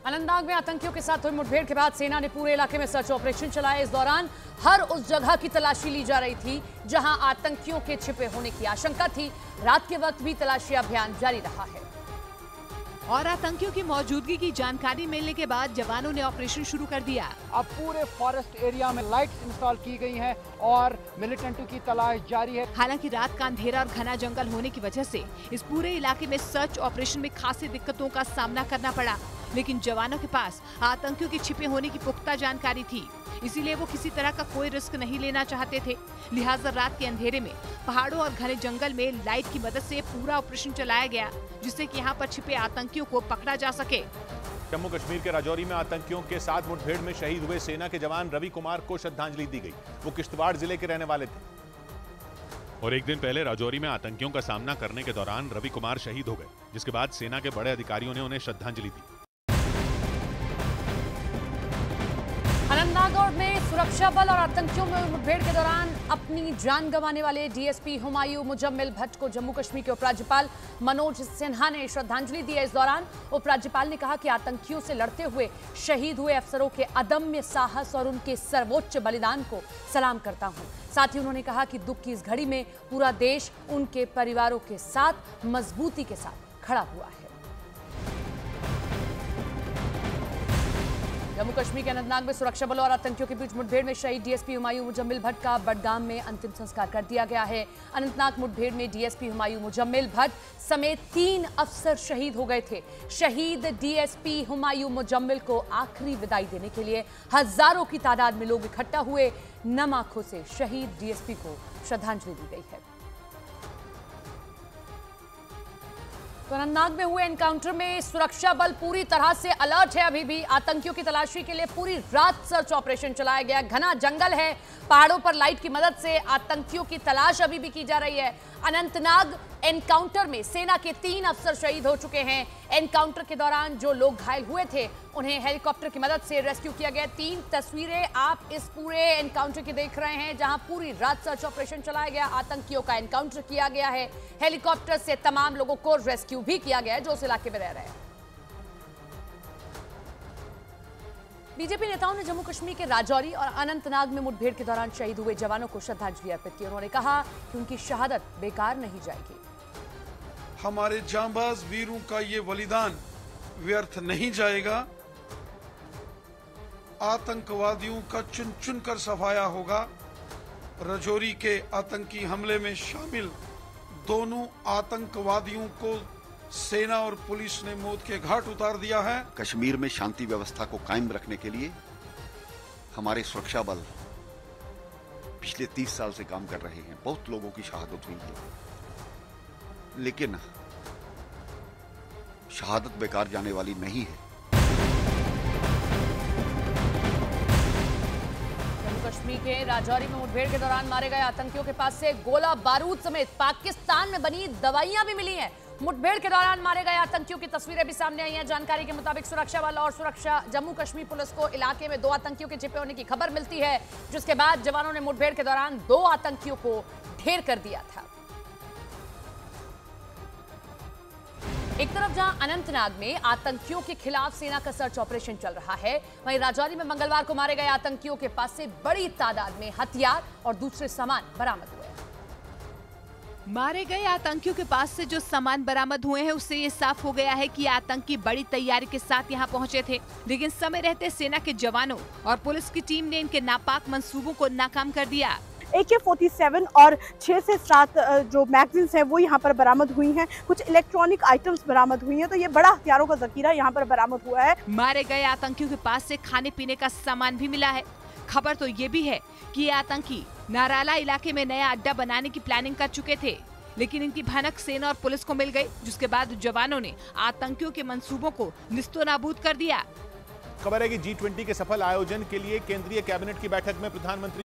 अनंतनाग में आतंकियों के साथ हुई मुठभेड़ के बाद सेना ने पूरे इलाके में सर्च ऑपरेशन चलाया। इस दौरान हर उस जगह की तलाशी ली जा रही थी जहां आतंकियों के छिपे होने की आशंका थी। रात के वक्त भी तलाशी अभियान जारी रहा है और आतंकियों की मौजूदगी की जानकारी मिलने के बाद जवानों ने ऑपरेशन शुरू कर दिया। अब पूरे फॉरेस्ट एरिया में लाइट्स इंस्टॉल की गई हैं और मिलिटेंटों की तलाश जारी है। हालांकि रात का अंधेरा और घना जंगल होने की वजह से इस पूरे इलाके में सर्च ऑपरेशन में खासी दिक्कतों का सामना करना पड़ा, लेकिन जवानों के पास आतंकियों के छिपे होने की पुख्ता जानकारी थी, इसीलिए वो किसी तरह का कोई रिस्क नहीं लेना चाहते थे। लिहाजा रात के अंधेरे में पहाड़ों और घने जंगल में लाइट की मदद से पूरा ऑपरेशन चलाया गया, जिससे कि यहाँ पर छिपे आतंकियों को पकड़ा जा सके। जम्मू कश्मीर के राजौरी में आतंकियों के साथ मुठभेड़ में शहीद हुए सेना के जवान रवि कुमार को श्रद्धांजलि दी गई। वो किश्तवाड़ जिले के रहने वाले थे और एक दिन पहले राजौरी में आतंकियों का सामना करने के दौरान रवि कुमार शहीद हो गए, जिसके बाद सेना के बड़े अधिकारियों ने उन्हें श्रद्धांजलि दी। अनंतनाग में सुरक्षा बल और आतंकियों में मुठभेड़ के दौरान अपनी जान गंवाने वाले डीएसपी हुमायूं मुजम्मिल भट्ट को जम्मू कश्मीर के उपराज्यपाल मनोज सिन्हा ने श्रद्धांजलि दी है। इस दौरान उपराज्यपाल ने कहा कि आतंकियों से लड़ते हुए शहीद हुए अफसरों के अदम्य साहस और उनके सर्वोच्च बलिदान को सलाम करता हूं। साथ ही उन्होंने कहा कि दुख की इस घड़ी में पूरा देश उनके परिवारों के साथ मजबूती के साथ खड़ा हुआ है। जम्मू कश्मीर के अनंतनाग में सुरक्षा बलों और आतंकियों के बीच मुठभेड़ में शहीद डीएसपी हुमायूं मुजम्मिल भट्ट का बडगाम में अंतिम संस्कार कर दिया गया है। अनंतनाग मुठभेड़ में डीएसपी हुमायूं मुजम्मिल भट्ट समेत 3 अफसर शहीद हो गए थे। शहीद डीएसपी हुमायूं मुजम्मिल को आखिरी विदाई देने के लिए हजारों की तादाद में लोग इकट्ठा हुए। नम आंखों से शहीद डीएसपी को श्रद्धांजलि दी गई है। तो अनंतनाग में हुए एनकाउंटर में सुरक्षा बल पूरी तरह से अलर्ट है। अभी भी आतंकियों की तलाशी के लिए पूरी रात सर्च ऑपरेशन चलाया गया। घना जंगल है, पहाड़ों पर लाइट की मदद से आतंकियों की तलाश अभी भी की जा रही है। अनंतनाग एनकाउंटर में सेना के 3 अफसर शहीद हो चुके हैं। एनकाउंटर के दौरान जो लोग घायल हुए थे उन्हें हेलीकॉप्टर की मदद से रेस्क्यू किया गया। 3 तस्वीरें आप इस पूरे एनकाउंटर की देख रहे हैं, जहां पूरी रात सर्च ऑपरेशन चलाया गया। आतंकियों का एनकाउंटर किया गया है। हेलीकॉप्टर से तमाम लोगों को रेस्क्यू भी किया गया है जो उस इलाके में रह रहे हैं। बीजेपी नेताओं ने जम्मू कश्मीर के राजौरी और अनंतनाग में मुठभेड़ के दौरान शहीद हुए जवानों को श्रद्धांजलि अर्पित की। उन्होंने कहा कि उनकी शहादत बेकार नहीं जाएगी। हमारे जांबाज वीरों का ये बलिदान व्यर्थ नहीं जाएगा। आतंकवादियों का चुन चुन कर सफाया होगा। राजौरी के आतंकी हमले में शामिल दोनों आतंकवादियों को सेना और पुलिस ने मौत के घाट उतार दिया है। कश्मीर में शांति व्यवस्था को कायम रखने के लिए हमारे सुरक्षा बल पिछले 30 साल से काम कर रहे हैं। बहुत लोगों की शहादत हुई है, लेकिन शहादत बेकार जाने वाली नहीं है। जम्मू कश्मीर के राजौरी में मुठभेड़ के दौरान मारे गए आतंकियों के पास से गोला बारूद समेत पाकिस्तान में बनी दवाइयां भी मिली हैं। मुठभेड़ के दौरान मारे गए आतंकियों की तस्वीरें भी सामने आई हैं। जानकारी के मुताबिक सुरक्षा बल और जम्मू कश्मीर पुलिस को इलाके में 2 आतंकियों के छिपे होने की खबर मिलती है, जिसके बाद जवानों ने मुठभेड़ के दौरान 2 आतंकियों को ढेर कर दिया था। एक तरफ जहां अनंतनाग में आतंकियों के खिलाफ सेना का सर्च ऑपरेशन चल रहा है, वहीं राजौरी में मंगलवार को मारे गए आतंकियों के पास से बड़ी तादाद में हथियार और दूसरे सामान बरामद हुए। मारे गए आतंकियों के पास से जो सामान बरामद हुए हैं, उससे ये साफ हो गया है कि आतंकी बड़ी तैयारी के साथ यहाँ पहुँचे थे, लेकिन समय रहते सेना के जवानों और पुलिस की टीम ने इनके नापाक मंसूबों को नाकाम कर दिया। AK-47 और 6 से 7 जो मैगजीन्स हैं वो यहाँ पर बरामद हुई हैं। कुछ इलेक्ट्रॉनिक आइटम्स बरामद हुई हैं, तो ये बड़ा हथियारों का जखीरा यहाँ पर बरामद हुआ है। मारे गए आतंकियों के पास से खाने पीने का सामान भी मिला है। खबर तो ये भी है कि ये आतंकी नाराला इलाके में नया अड्डा बनाने की प्लानिंग कर चुके थे, लेकिन इनकी भनक सेना और पुलिस को मिल गई, जिसके बाद जवानों ने आतंकियों के मंसूबों को निस्तोनाबूद कर दिया। खबर है कि G20 के सफल आयोजन के लिए केंद्रीय कैबिनेट की बैठक में प्रधानमंत्री